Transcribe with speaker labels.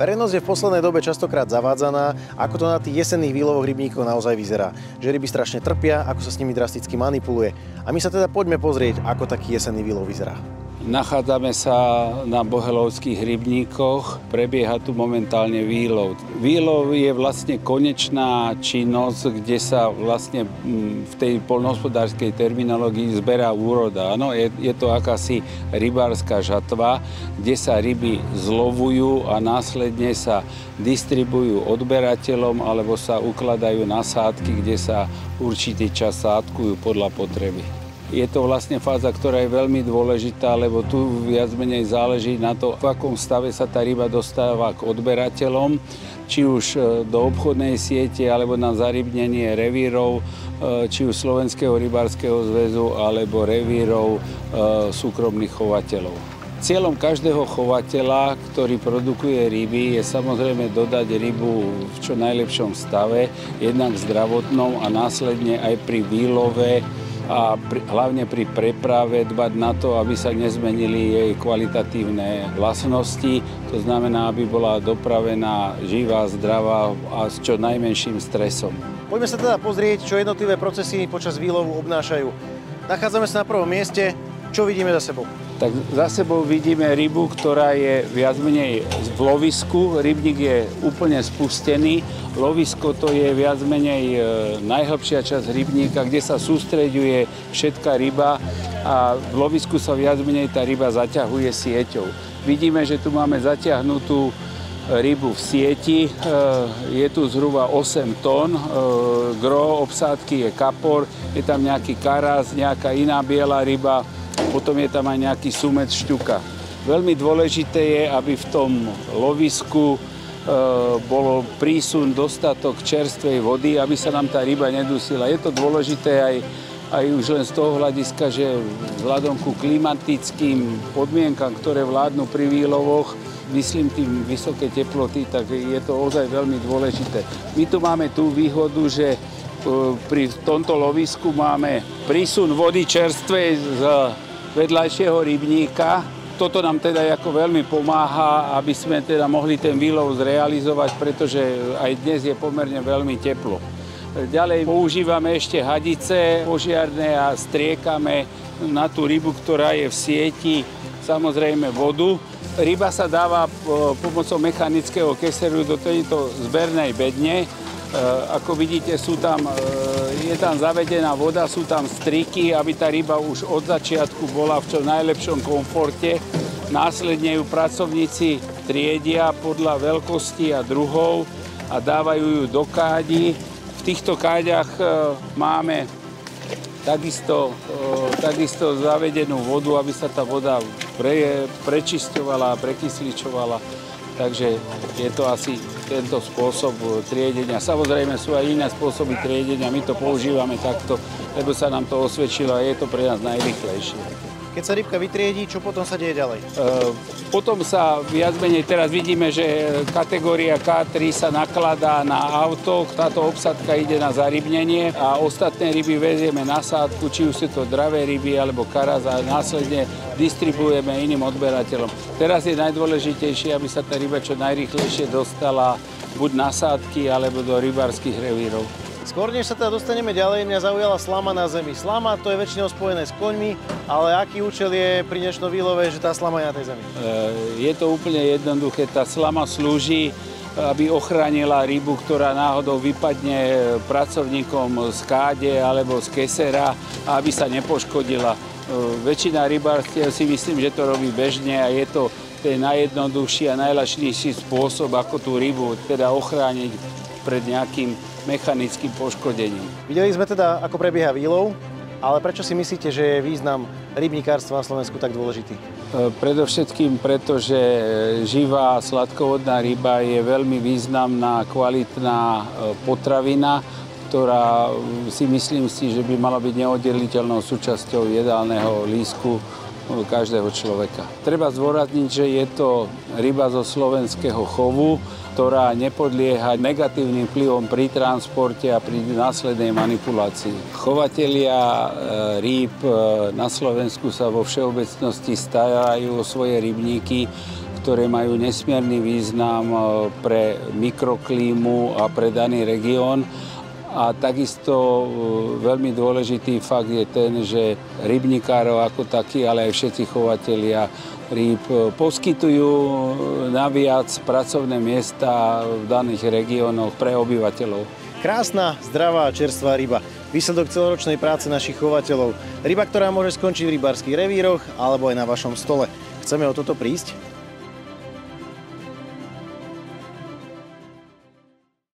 Speaker 1: Verejnosť je v poslednej dobe častokrát zavádzaná, ako to na tých jesenných výlovoch rybníkov naozaj vyzerá. Že ryby strašne trpia, ako sa s nimi drasticky manipuluje. A my sa teda poďme pozrieť, ako taký jesenný výlov vyzerá.
Speaker 2: Nachádzame sa na bohelovských rybníkoch, prebieha tu momentálne výlov. Výlov je vlastne konečná činnosť, kde sa vlastne v tej poľnohospodárskej terminológii zberá úroda. Áno, je to akási rybárska žatva, kde sa ryby zlovujú a následne sa distribujú odberateľom alebo sa ukladajú na sádky, kde sa určitý čas sádkujú podľa potreby. Je to vlastne fáza, ktorá je veľmi dôležitá, lebo tu viac menej záleží na to, v akom stave sa tá ryba dostáva k odberateľom, či už do obchodnej siete, alebo na zarybnenie revírov, či už Slovenského rybárskeho zväzu, alebo revírov súkromných chovateľov. Cieľom každého chovateľa, ktorý produkuje ryby, je samozrejme dodať rybu v čo najlepšom stave, jednak zdravotnom a následne aj pri výlove a hlavne pri preprave dbať na to, aby sa nezmenili jej kvalitatívne vlastnosti. To znamená, aby bola dopravená živá, zdravá a s čo najmenším stresom.
Speaker 1: Poďme sa teda pozrieť, čo jednotlivé procesy počas výlovu obnášajú. Nachádzame sa na prvom mieste. Čo vidíme za sebou?
Speaker 2: Tak za sebou vidíme rybu, ktorá je viac menej v lovisku. Rybník je úplne spustený. Lovisko to je viac menej najhlbšia časť rybníka, kde sa sústreďuje všetká ryba a v lovisku sa viac menej tá ryba zaťahuje sieťou. Vidíme, že tu máme zatiahnutú rybu v sieti. Je tu zhruba 8 tón. Gro obsádky je kapor, je tam nejaký karaz, nejaká iná biela ryba. Potom je tam aj nejaký sumec šťuka. Veľmi dôležité je, aby v tom lovisku bol prísun dostatok čerstvej vody, aby sa nám tá ryba nedusila. Je to dôležité aj už len z toho hľadiska, že vzhľadom ku klimatickým podmienkam, ktoré vládnu pri výlovoch, myslím tým vysoké teploty, tak je to ozaj veľmi dôležité. My tu máme tú výhodu, že pri tomto lovisku máme prísun vody čerstvej z vedľajšieho rybníka. Toto nám teda ako veľmi pomáha, aby sme teda mohli ten výlov zrealizovať, pretože aj dnes je pomerne veľmi teplo. Ďalej používame ešte hadice požiarne a striekame na tú rybu, ktorá je v sieti, samozrejme vodu. Ryba sa dáva pomocou mechanického keseru do tejto zbernej bedne. Ako vidíte, je tam zavedená voda, sú tam striky, aby tá ryba už od začiatku bola v čo najlepšom komforte. Následne ju pracovníci triedia podľa veľkosti a druhov a dávajú ju do kádi. V týchto káďach máme takisto zavedenú vodu, aby sa tá voda prečisťovala a prekysličovala. Takže je to asi tento spôsob triedenia. Samozrejme sú aj iné spôsoby triedenia, my to používame takto, lebo sa nám to osvedčilo a je to pre nás najrýchlejšie.
Speaker 1: Keď sa rybka vytriedí, čo potom sa deje ďalej?
Speaker 2: Potom sa viac menej, teraz vidíme, že kategória K3 sa nakladá na auto, táto obsadka ide na zarybnenie a ostatné ryby vezieme na sádku, či už sú to dravé ryby alebo karaz a následne distribuujeme iným odberateľom. Teraz je najdôležitejšie, aby sa tá ryba čo najrýchlejšie dostala buď na sádky alebo do rybárskych revírov.
Speaker 1: Skôr než sa teda dostaneme ďalej, mňa zaujala slama na zemi. Slama to je väčšinou spojené s koňmi, ale aký účel je pri dnešnom výlove, že tá slama je na tej zemi?
Speaker 2: Je to úplne jednoduché. Tá slama slúži, aby ochránila rybu, ktorá náhodou vypadne pracovníkom z káde alebo z kesera, a aby sa nepoškodila. Väčšina rybárstiev si myslím, že to robí bežne a je to ten najjednoduchší a najľahších spôsob, ako tú rybu teda ochrániť pred nejakým mechanickým poškodením.
Speaker 1: Videli sme teda, ako prebieha výlov, ale prečo si myslíte, že je význam rybníkárstva na Slovensku tak dôležitý?
Speaker 2: Predovšetkým preto, že živá sladkovodná ryba je veľmi významná, kvalitná potravina, ktorá myslím si, že by mala byť neoddeliteľnou súčasťou jedálneho lístku každého človeka. Treba zdôrazniť, že je to ryba zo slovenského chovu, ktorá nepodlieha negatívnym vplyvom pri transporte a pri následnej manipulácii. Chovatelia rýb na Slovensku sa vo všeobecnosti starajú o svoje rybníky, ktoré majú nesmierny význam pre mikroklímu a pre daný región. A takisto veľmi dôležitý fakt je ten, že rybníkárov ako takí, ale aj všetci chovatelia rýb poskytujú naviac pracovné miesta v daných regiónoch pre obyvateľov.
Speaker 1: Krásna, zdravá, čerstvá ryba. Výsledok celoročnej práce našich chovateľov. Ryba, ktorá môže skončiť v rybárskych revíroch alebo aj na vašom stole. Chceme o toto prísť?